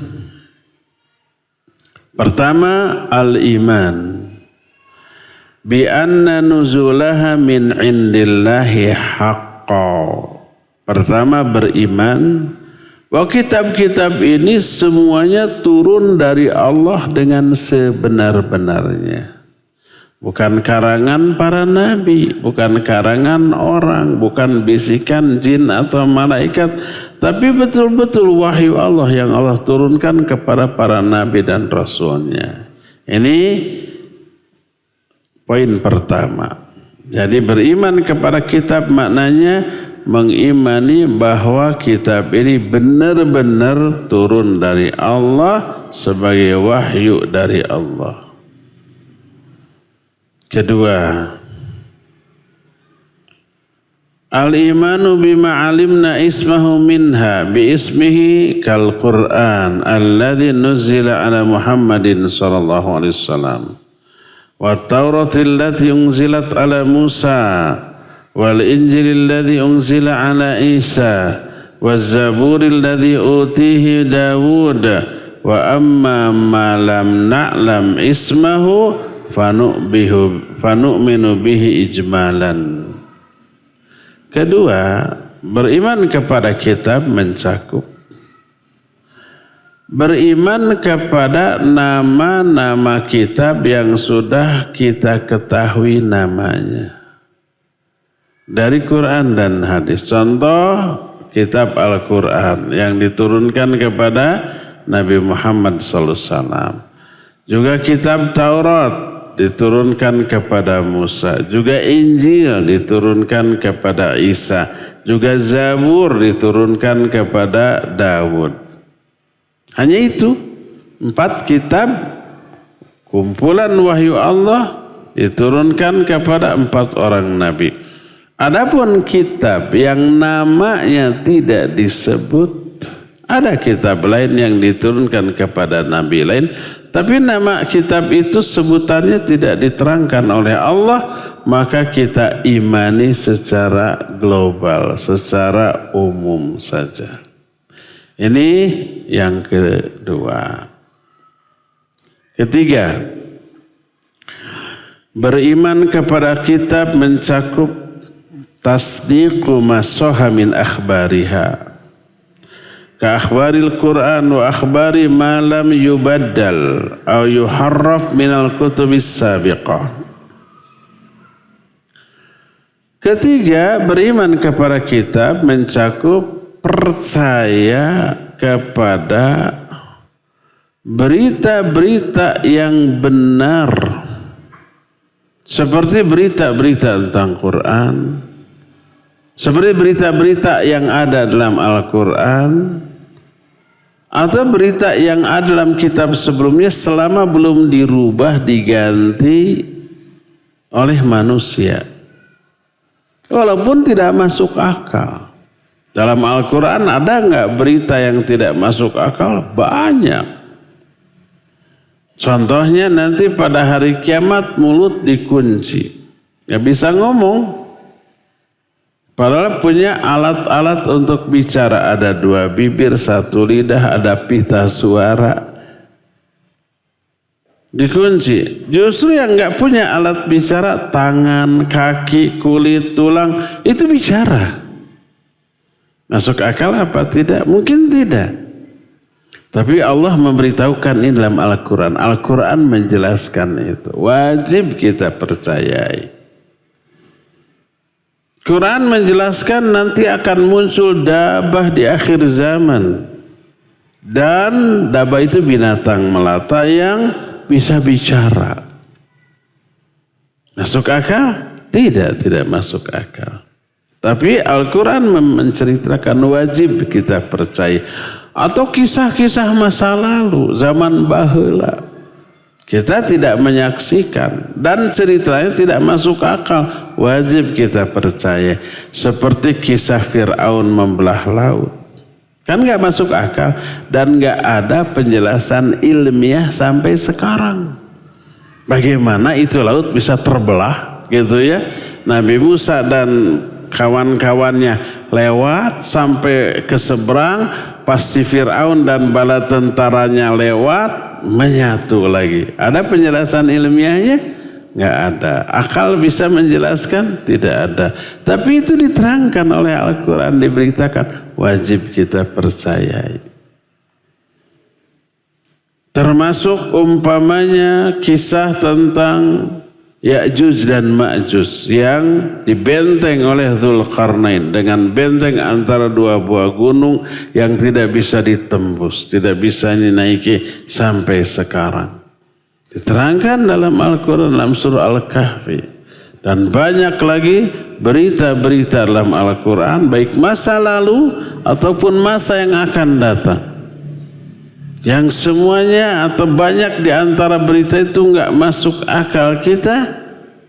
Pertama, al-iman bi anna nuzulaha min indillahi haqqan. Pertama, beriman bahwa kitab-kitab ini semuanya turun dari Allah dengan sebenar-benarnya. Bukan karangan para nabi, bukan karangan orang, bukan bisikan jin atau malaikat, tapi betul-betul wahyu Allah yang Allah turunkan kepada para nabi dan rasulnya. Ini poin pertama. Jadi beriman kepada kitab maknanya mengimani bahwa kitab ini benar-benar turun dari Allah sebagai wahyu dari Allah. Kedua, al-imanu bima alimna ismahu minha bi ismihi kal Qur'an alladhi nuzila ala Muhammadin sallallahu alaihi wasallam wa Tauratil lati unzilat ala Musa wal Injilil ladzi unzila ala Isa waz Zaburil ladzi utihi Dawud wa amma ma lam na'lam ismahu fanu'minu bihi ijmalan. Kedua, beriman kepada kitab mencakup beriman kepada nama-nama kitab yang sudah kita ketahui namanya dari Quran dan hadis. Contoh, kitab Al-Quran yang diturunkan kepada Nabi Muhammad SAW. Juga kitab Taurat diturunkan kepada Musa, juga Injil diturunkan kepada Isa, juga Zabur diturunkan kepada Dawud. Hanya itu, 4 kitab kumpulan wahyu Allah diturunkan kepada 4 orang nabi. Adapun kitab yang namanya tidak disebut, ada kitab lain yang diturunkan kepada nabi lain, tapi nama kitab itu sebutannya tidak diterangkan oleh Allah, maka kita imani secara global, secara umum saja. Ini yang kedua. Ketiga, beriman kepada kitab mencakup tasdiqu ma sahha min akhbariha ka akhbaril Quran wa akhbari ma lam yubaddal aw yuharraf minal kutubis sabiqah. Ketiga, beriman kepada kitab mencakup percaya kepada berita-berita yang benar, seperti berita-berita tentang Quran, seperti berita-berita yang ada dalam Al-Quran, atau berita yang ada dalam kitab sebelumnya selama belum dirubah, diganti oleh manusia. Walaupun tidak masuk akal. Dalam Al-Quran ada nggak berita yang tidak masuk akal? Banyak. Contohnya nanti pada hari kiamat mulut dikunci. Nggak bisa ngomong. Padahal punya alat-alat untuk bicara. Ada 2 bibir, 1 lidah, ada pita suara. Dikunci. Justru yang nggak punya alat bicara, tangan, kaki, kulit, tulang, itu bicara. Masuk akal apa tidak? Mungkin tidak. Tapi Allah memberitahukan ini dalam Al-Quran. Al-Quran menjelaskan itu. Wajib kita percayai. Quran menjelaskan nanti akan muncul dabah di akhir zaman. Dan dabah itu binatang melata yang bisa bicara. Masuk akal? Tidak masuk akal. Tapi Al-Quran menceritakan wajib kita percaya. Atau kisah-kisah masa lalu, zaman baheula. Kita tidak menyaksikan dan ceritanya tidak masuk akal. Wajib kita percaya. Seperti kisah Fir'aun membelah laut. Kan gak masuk akal dan gak ada penjelasan ilmiah sampai sekarang. Bagaimana itu laut bisa terbelah gitu ya. Nabi Musa dan kawan-kawannya lewat sampai ke seberang. Pasti Fir'aun dan bala tentaranya lewat menyatu lagi. Ada penjelasan ilmiahnya? Nggak ada. Akal bisa menjelaskan? Tidak ada. Tapi itu diterangkan oleh Al-Quran, diberitakan. Wajib kita percayai. Termasuk umpamanya kisah tentang Ya'juj dan Ma'juj yang dibenteng oleh Dzulqarnain dengan benteng antara dua buah gunung yang tidak bisa ditembus, tidak bisa dinaiki sampai sekarang. Diterangkan dalam Al-Quran dalam surah Al-Kahfi. Dan banyak lagi berita-berita dalam Al-Quran baik masa lalu ataupun masa yang akan datang. Yang semuanya atau banyak di antara berita itu enggak masuk akal kita,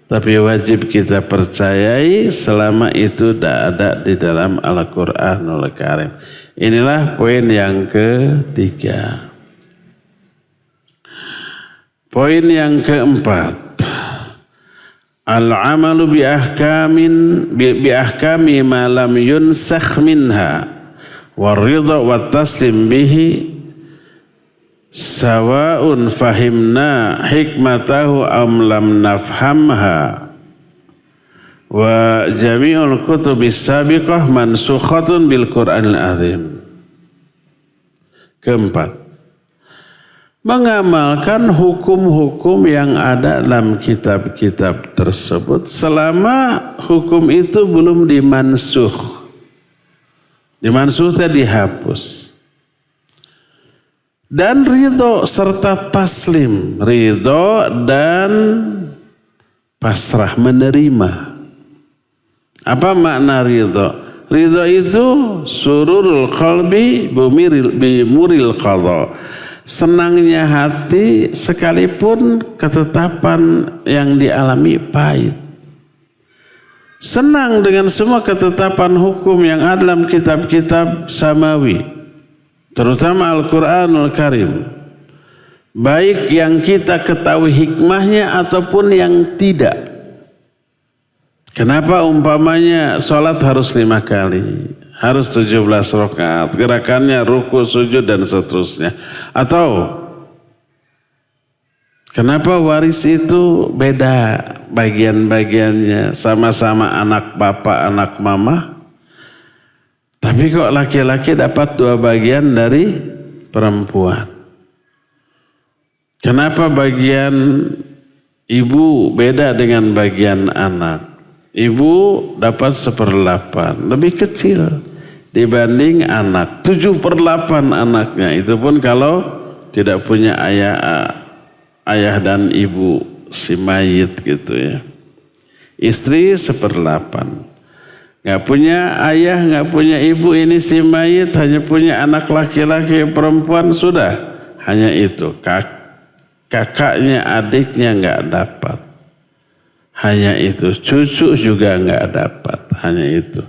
tapi wajib kita percayai selama itu tidak ada di dalam Al-Quranul Karim. Inilah poin yang ketiga. Poin yang keempat. Al-amalu bi ahkami ma lam yunsakh minha waridha wa taslim bihi sawa'un fahimna hikmatahu am lam nafhamha wa jami'ul kutubis sabiqah mansukhatun bil Qur'anil azim. Keempat, mengamalkan hukum-hukum yang ada dalam kitab-kitab tersebut selama hukum itu belum dimansuh. Dimansuh itu dihapus. Dan ridho serta taslim. Ridho dan pasrah, menerima. Apa makna ridho? Ridho itu sururul qalbi bimuril qadha. Senangnya hati sekalipun ketetapan yang dialami pahit. Senang dengan semua ketetapan hukum yang ada dalam kitab-kitab samawi. Terutama Al-Quranul Karim. Baik yang kita ketahui hikmahnya ataupun yang tidak. Kenapa umpamanya sholat harus 5 kali? Harus 17 rakaat. Gerakannya ruku, sujud dan seterusnya. Atau kenapa waris itu beda bagian-bagiannya. Sama-sama anak bapak, anak mama. Tapi kok laki-laki dapat 2 bagian dari perempuan? Kenapa bagian ibu beda dengan bagian anak? Ibu dapat 1/8, lebih kecil dibanding anak. 7/8 anaknya, itu pun kalau tidak punya ayah dan ibu si mayit gitu ya. Istri 1/8. Gak punya ayah, gak punya ibu, ini si mayit hanya punya anak laki-laki perempuan, sudah. Hanya itu, kakaknya, adiknya gak dapat. Hanya itu, cucu juga gak dapat, hanya itu.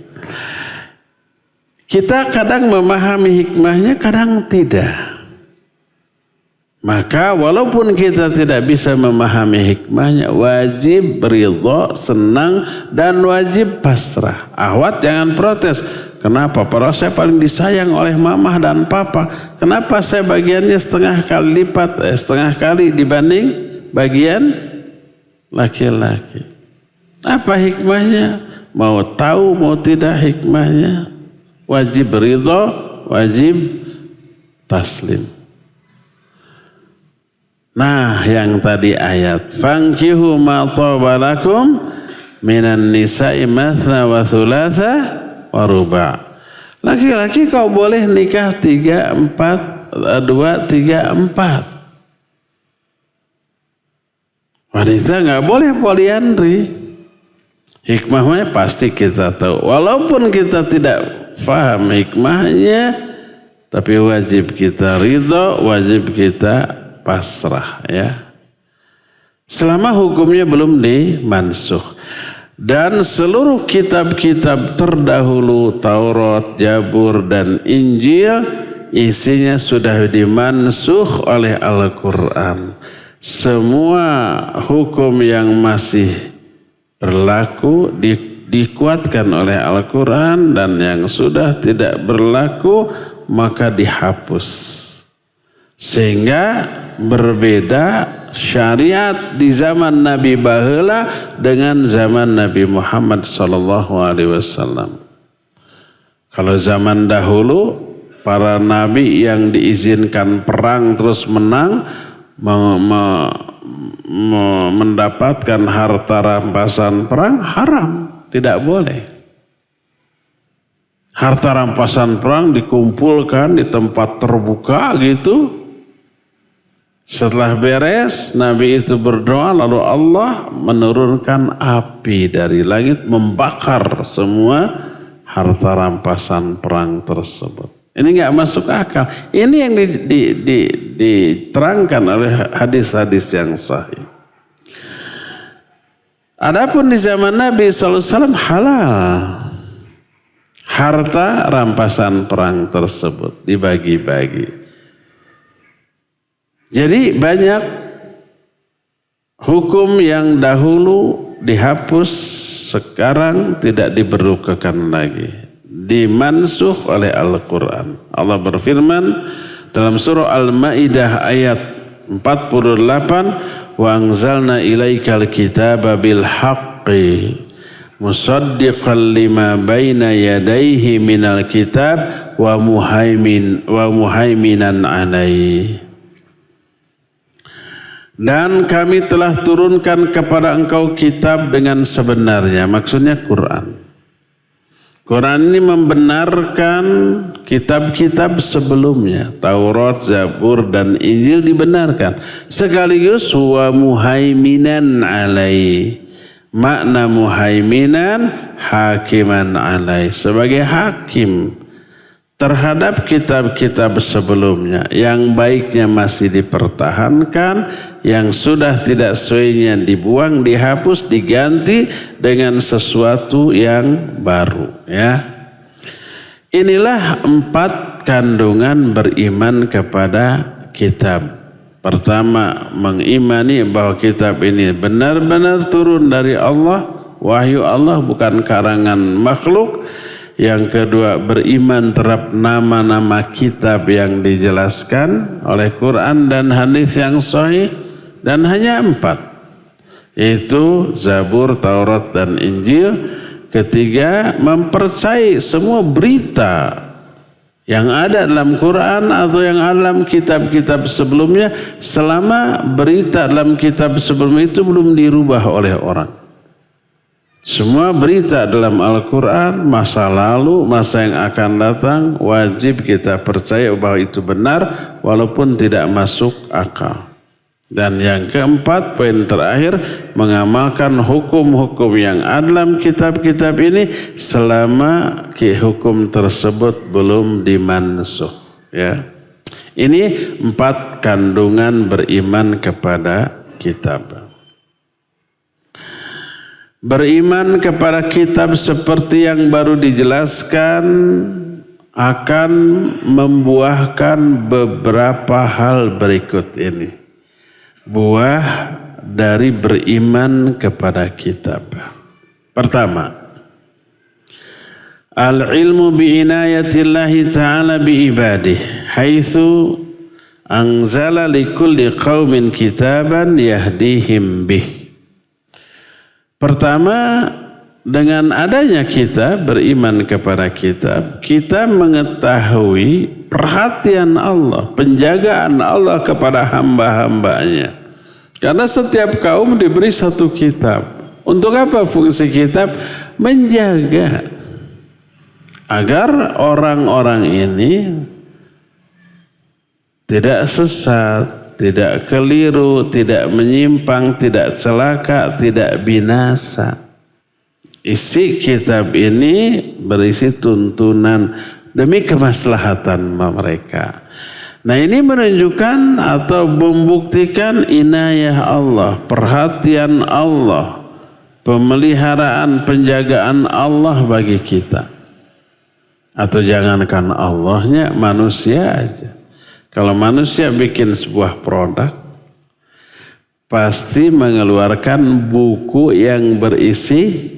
Kita kadang memahami hikmahnya, kadang tidak. Maka walaupun kita tidak bisa memahami hikmahnya, wajib ridho, senang, dan wajib pasrah. Ahwat jangan protes. Kenapa? Padahal saya paling disayang oleh mamah dan papa. Kenapa saya bagiannya setengah kali dibanding bagian laki-laki? Apa hikmahnya? Mau tahu mau tidak hikmahnya? Wajib ridho, wajib taslim. Nah, yang tadi ayat fankihu ma taba lakum minan nisa'i mathna wa thulatha wa ruba'. Laki-laki kau boleh nikah 3, 4, 2, 3, 4. Wanita nggak boleh poliandri. Hikmahnya pasti kita tahu. Walaupun kita tidak paham hikmahnya, tapi wajib kita ridho, wajib kita pasrah ya. Selama hukumnya belum dimansuh. Dan seluruh kitab-kitab terdahulu, Taurat, Zabur, dan Injil, isinya sudah dimansuh oleh Al-Quran. Semua hukum yang masih berlaku dikuatkan oleh Al-Quran, dan yang sudah tidak berlaku maka dihapus. Sehingga berbeda syariat di zaman Nabi baheula dengan zaman Nabi Muhammad SAW. Kalau zaman dahulu para nabi yang diizinkan perang terus menang mendapatkan harta rampasan perang haram, tidak boleh. Harta rampasan perang dikumpulkan di tempat terbuka gitu. Setelah beres, Nabi itu berdoa, lalu Allah menurunkan api dari langit membakar semua harta rampasan perang tersebut. Ini nggak masuk akal. Ini yang diterangkan oleh hadis-hadis yang sahih. Adapun di zaman Nabi SAW halal. Harta rampasan perang tersebut dibagi-bagi. Jadi banyak hukum yang dahulu dihapus, sekarang tidak diperlukan lagi. Dimansuh oleh Al-Quran. Allah berfirman dalam surah Al-Ma'idah ayat 48, wa anzalna ilaikal kitaba bil haqqi musaddiqan lima baina yadayhi minal kitab wa muhaiminan alaihi. Dan kami telah turunkan kepada engkau kitab dengan sebenarnya, maksudnya Quran. Quran ini membenarkan kitab-kitab sebelumnya. Taurat, Zabur, dan Injil dibenarkan. Sekaligus wa muhaiminan alai. Makna muhaiminan hakiman alai. Sebagai hakim terhadap kitab-kitab sebelumnya. Yang baiknya masih dipertahankan. Yang sudah tidak sesuainya dibuang, dihapus, diganti dengan sesuatu yang baru. Ya, inilah 4 kandungan beriman kepada kitab. Pertama, mengimani bahwa kitab ini benar-benar turun dari Allah, wahyu Allah, bukan karangan makhluk. Yang kedua, beriman terhadap nama-nama kitab yang dijelaskan oleh Quran dan hadis yang sahih. Dan hanya 4, yaitu Zabur, Taurat, dan Injil. Ketiga, mempercayai semua berita yang ada dalam Quran atau yang ada dalam kitab-kitab sebelumnya, selama berita dalam kitab sebelumnya itu belum dirubah oleh orang. Semua berita dalam Al-Quran, masa lalu, masa yang akan datang, wajib kita percaya bahwa itu benar walaupun tidak masuk akal. Dan yang keempat, poin terakhir, mengamalkan hukum-hukum yang ada dalam kitab-kitab ini selama hukum tersebut belum dimansuh. Ya. Ini 4 kandungan beriman kepada kitab. Beriman kepada kitab seperti yang baru dijelaskan akan membuahkan beberapa hal berikut ini. Buah dari beriman kepada kitab. Pertama, al-ilmu bi'inayatillahi ta'ala bi'ibadih haitsu anzala likulli qaumin kitaban yahdihim bih. Pertama, dengan adanya kita beriman kepada kitab, kita mengetahui perhatian Allah, penjagaan Allah kepada hamba-hambanya. Karena setiap kaum diberi satu kitab. Untuk apa fungsi kitab? Menjaga agar orang-orang ini tidak sesat, tidak keliru, tidak menyimpang, tidak celaka, tidak binasa. Isi kitab ini berisi tuntunan demi kemaslahatan mereka. Nah, ini menunjukkan atau membuktikan inayah Allah, perhatian Allah, pemeliharaan, penjagaan Allah bagi kita. Atau jangankan Allahnya, manusia aja. Kalau manusia bikin sebuah produk, pasti mengeluarkan buku yang berisi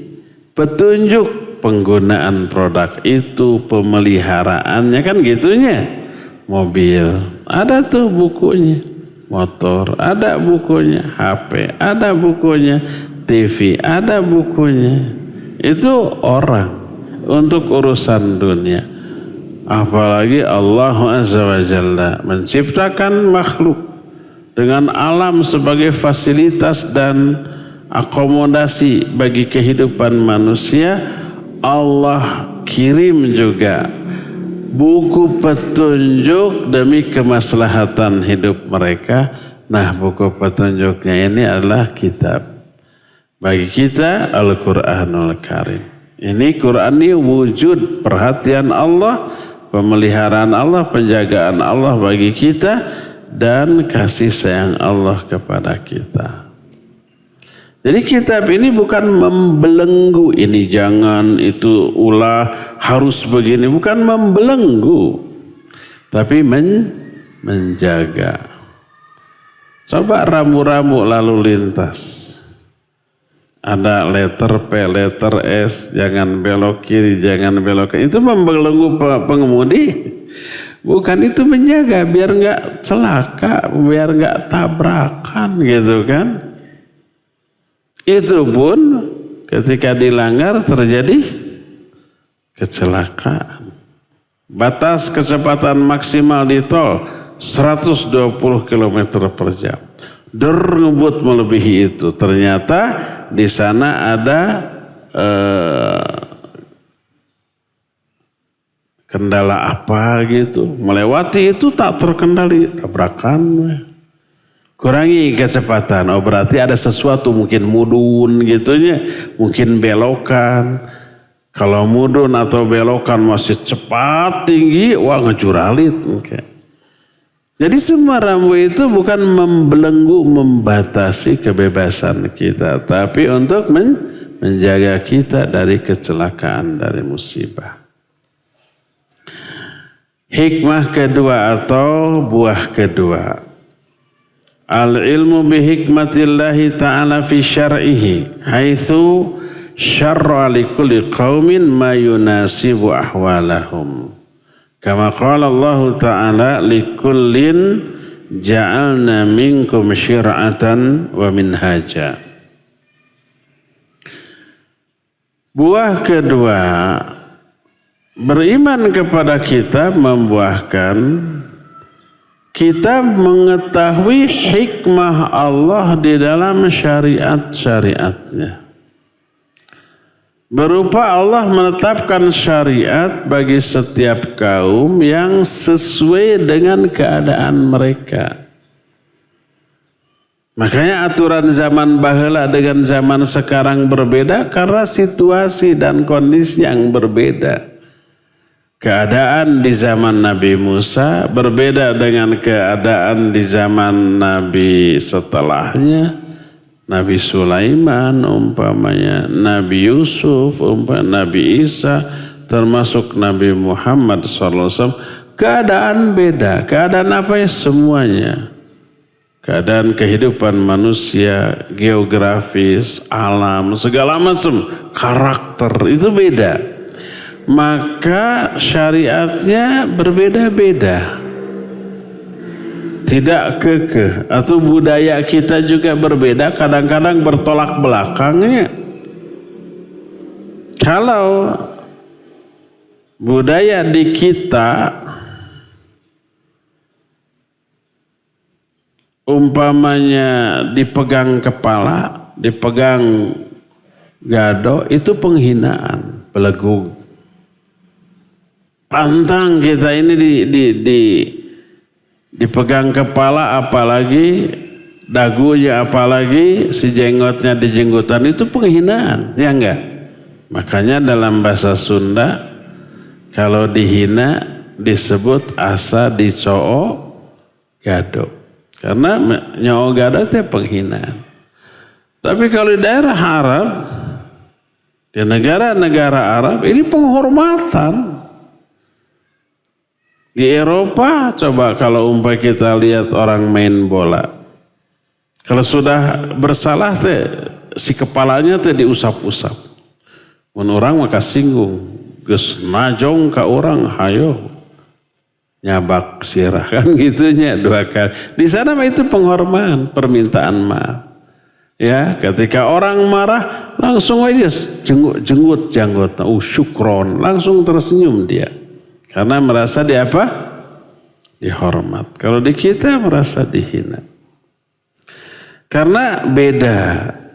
petunjuk penggunaan produk itu, pemeliharaannya, kan gitunya. Mobil, ada tuh bukunya. Motor, ada bukunya. HP, ada bukunya. TV, ada bukunya. Itu orang untuk urusan dunia. Apalagi Allah Azza wa Jalla menciptakan makhluk dengan alam sebagai fasilitas dan akomodasi bagi kehidupan manusia. Allah kirim juga buku petunjuk demi kemaslahatan hidup mereka. Nah, buku petunjuknya ini adalah kitab. Bagi kita Al-Quranul Karim. Ini Quran ini wujud perhatian Allah, pemeliharaan Allah, penjagaan Allah bagi kita, dan kasih sayang Allah kepada kita. Jadi kitab ini bukan membelenggu, ini jangan, itu ulah, harus begini. Bukan membelenggu, tapi menjaga. Coba rambu-rambu lalu lintas. Ada letter P, letter S, jangan belok kiri, jangan belok kanan. Itu membelenggu pengemudi. Bukan, itu menjaga biar nggak celaka, biar nggak tabrakan gitu kan. Itu pun ketika dilanggar terjadi kecelakaan. Batas kecepatan maksimal di tol 120 km per jam. Ngebut melebihi itu. Ternyata di sana ada kendala apa gitu. Melewati itu tak terkendali, tabrakan. Kurangi kecepatan. Oh, berarti ada sesuatu, mungkin mudun gitunya, mungkin belokan. Kalau mudun atau belokan masih cepat tinggi, wah ngejuralit. Okay. Jadi semua rambu itu bukan membelenggu, membatasi kebebasan kita, tapi untuk menjaga kita dari kecelakaan, dari musibah. Hikmah kedua atau buah kedua. Al-ilmu bihikmatillahi ta'ala fi syar'ihi haitsu syar'a likulli qaumin ma yunasibu ahwalahum. Kama qala Allah Ta'ala likullin ja'alna minkum syir'atan wa minhaja. Buah kedua, beriman kepada kitab membuahkan kita mengetahui hikmah Allah di dalam syariat-syariatnya. Berupa Allah menetapkan syariat bagi setiap kaum yang sesuai dengan keadaan mereka. Makanya aturan zaman baheula dengan zaman sekarang berbeda karena situasi dan kondisi yang berbeda. Keadaan di zaman Nabi Musa berbeda dengan keadaan di zaman Nabi setelahnya. Nabi Sulaiman umpamanya, Nabi Yusuf, Nabi Isa, termasuk Nabi Muhammad SAW. Keadaan beda. Keadaan apa ya? Semuanya. Keadaan kehidupan manusia, geografis, alam, segala macam, karakter itu beda. Maka syariatnya berbeda-beda. Tidak kekeh. Atau budaya kita juga berbeda, kadang-kadang bertolak belakangnya. Kalau budaya di kita umpamanya dipegang kepala, dipegang gado, itu penghinaan, belegung. Pantang kita ini dipegang kepala apalagi dagunya apalagi si jenggotnya di jenggotan itu penghinaan, ya enggak? Makanya dalam bahasa Sunda kalau dihina disebut asa dicoo gado. Karena nyoo gado itu penghinaan. Tapi kalau di daerah Arab, di negara-negara Arab ini penghormatan. Di Eropa coba kalau umpamanya kita lihat orang main bola. Kalau sudah bersalah si kepalanya diusap-usap. Mun orang maka singgung. Geus najong ka orang hayo nyabak sirah kan gitunya 2 kali. Di sana mah itu penghormatan, permintaan maaf. Ya, ketika orang marah langsung aja jenggut janggutnya, syukron, langsung tersenyum dia. Karena merasa di apa? Dihormat. Kalau di kita merasa dihina. Karena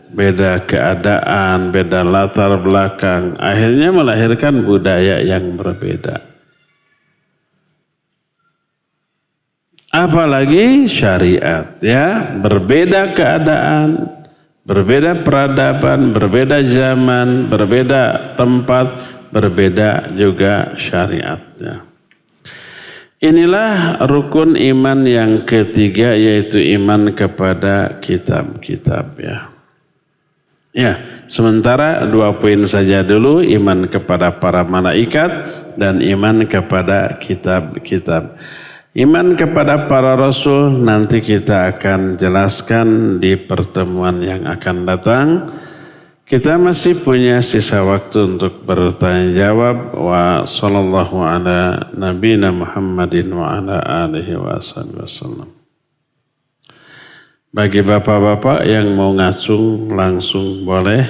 beda keadaan, beda latar belakang, akhirnya melahirkan budaya yang berbeda. Apalagi syariat, ya, berbeda keadaan, berbeda peradaban, berbeda zaman, berbeda tempat, berbeda juga syariatnya. Inilah rukun iman yang ketiga, yaitu iman kepada kitab-kitab, ya. Ya, sementara 2 poin saja dulu, iman kepada para malaikat dan iman kepada kitab-kitab. Iman kepada para rasul nanti kita akan jelaskan di pertemuan yang akan datang. Kita masih punya sisa waktu untuk bertanya jawab. Wa sallallahu ala nabiyina Muhammadin wa ala alihi wasallam. Bagi bapak-bapak yang mau ngacung langsung boleh,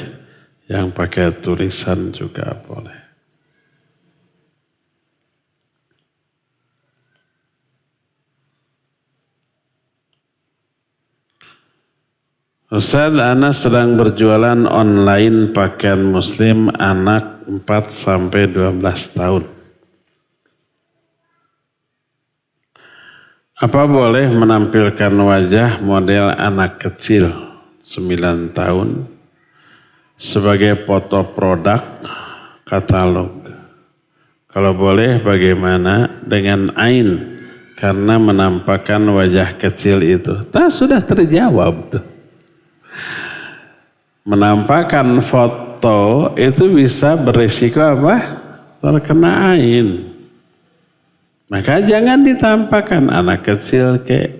yang pakai tulisan juga boleh. Ustaz, ana sedang berjualan online pakaian muslim anak 4-12 tahun. Apa boleh menampilkan wajah model anak kecil 9 tahun sebagai foto produk katalog? Kalau boleh bagaimana dengan ain karena menampakkan wajah kecil itu? Sudah terjawab tuh. Menampakkan foto itu bisa berisiko apa? Terkena ain. Maka jangan ditampakkan anak kecil ke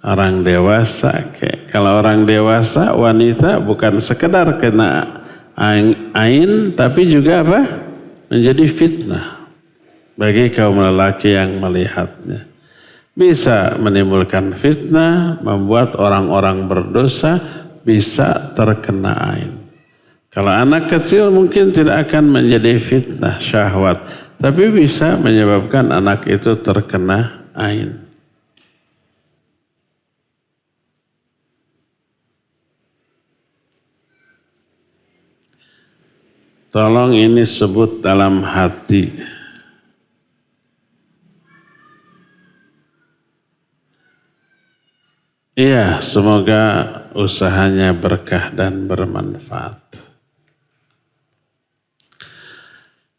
orang dewasa ke. Kalau orang dewasa wanita bukan sekedar kena ain tapi juga apa? Menjadi fitnah bagi kaum lelaki yang melihatnya. Bisa menimbulkan fitnah, membuat orang-orang berdosa, bisa terkena ain. Kalau anak kecil mungkin tidak akan menjadi fitnah syahwat, tapi bisa menyebabkan anak itu terkena ain. Tolong ini sebut dalam hati. Iya, semoga usahanya berkah dan bermanfaat.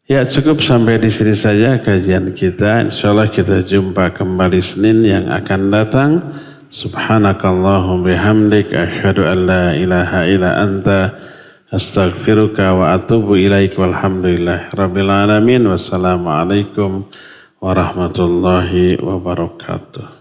Ya, cukup sampai di sini saja kajian kita. Insyaallah kita jumpa kembali Senin yang akan datang. Subhanakallahumma bihamdik asyhadu an la ilaha illa anta astaghfiruka wa atubu ilaik. Walhamdulillah rabbil alamin. Wassalamualaikum warahmatullahi wabarakatuh.